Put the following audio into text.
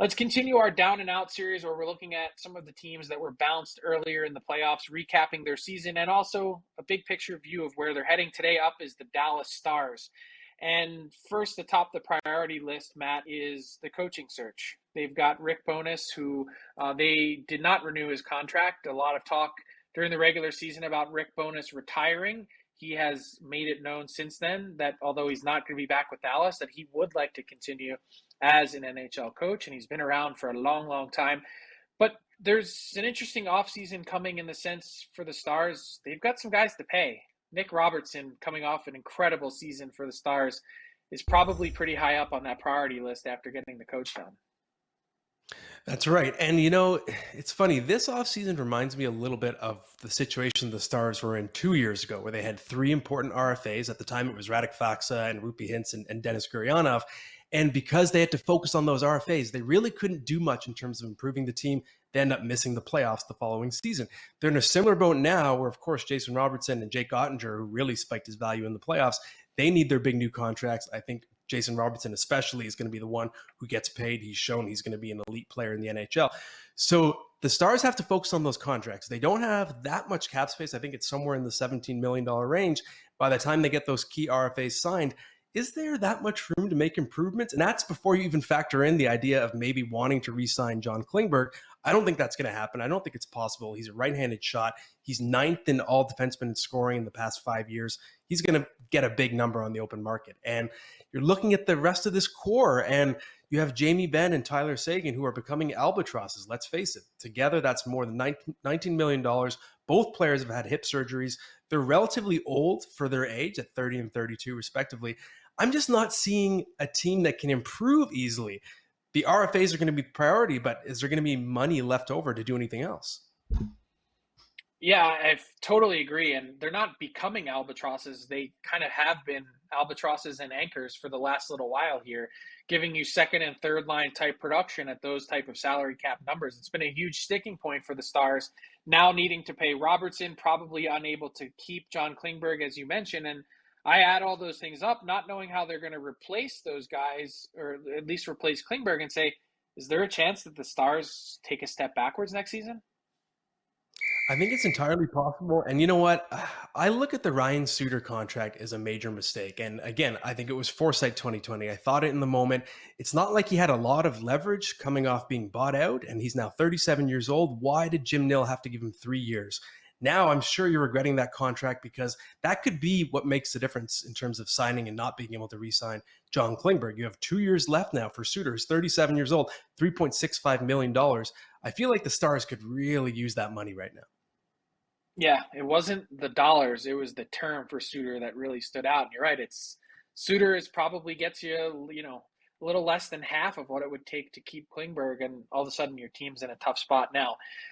Let's continue our down and out series where we're looking at some of the teams that were bounced earlier in the playoffs, recapping their season, and also a big picture view of where they're heading. Today up is the Dallas Stars. And first, atop the priority list, Matt, is the coaching search. They've got Rick Bowness, who they did not renew his contract. A lot of talk during the regular season about Rick Bowness retiring. He has made it known since then that although he's not going to be back with Dallas, that he would like to continue as an NHL coach, and he's been around for a long, long time. But there's an interesting offseason coming in the sense for the Stars. They've got some guys to pay. Nick Robertson, coming off an incredible season for the Stars, is probably pretty high up on that priority list after getting the coach done. That's right. And, it's funny. This offseason reminds me a little bit of the situation the Stars were in 2 years ago, where they had three important RFAs. At the time, it was Radek Faksa and Rupi Hintz and Denis Gurianov. And because they had to focus on those RFAs, they really couldn't do much in terms of improving the team. They end up missing the playoffs the following season. They're in a similar boat now where, of course, Jason Robertson and Jake Ottinger, who really spiked his value in the playoffs, they need their big new contracts. I think Jason Robertson especially is going to be the one who gets paid. He's shown he's going to be an elite player in the NHL. So the Stars have to focus on those contracts. They don't have that much cap space. I think it's somewhere in the $17 million range. By the time they get those key RFAs signed, is there that much room to make improvements? And that's before you even factor in the idea of maybe wanting to re-sign John Klingberg. I don't think that's going to happen. I don't think it's possible. He's a right-handed shot. He's ninth in all defensemen in scoring in the past 5 years. He's going to get a big number on the open market. And you're looking at the rest of this core, and you have Jamie Benn and Tyler Seguin, who are becoming albatrosses. Let's face it. Together, that's more than $19 million. Both players have had hip surgeries. They're relatively old for their age at 30 and 32, respectively. I'm just not seeing a team that can improve easily. The RFAs are going to be priority, but is there going to be money left over to do anything else? Yeah, I totally agree. And they're not becoming albatrosses. They kind of have been albatrosses and anchors for the last little while here, giving you second and third line type production at those type of salary cap numbers. It's been a huge sticking point for the Stars, now needing to pay Robertson, probably unable to keep John Klingberg, as you mentioned. And I add all those things up, not knowing how they're going to replace those guys, or at least replace Klingberg, and say, is there a chance that the Stars take a step backwards next season? I think it's entirely possible. And you know what? I look at the Ryan Suter contract as a major mistake. And again, I think it was foresight 2020. I thought it in the moment. It's not like he had a lot of leverage coming off being bought out, and he's now 37 years old. Why did Jim Nill have to give him 3 years? Now I'm sure you're regretting that contract, because that could be what makes the difference in terms of signing and not being able to re-sign John Klingberg. You have 2 years left now for Suter, who's 37 years old, $3.65 million. I feel like the Stars could really use that money right now. Yeah, it wasn't the dollars, it was the term for Suter that really stood out. And you're right, it's Suter is probably gets you, a little less than half of what it would take to keep Klingberg, and all of a sudden your team's in a tough spot now.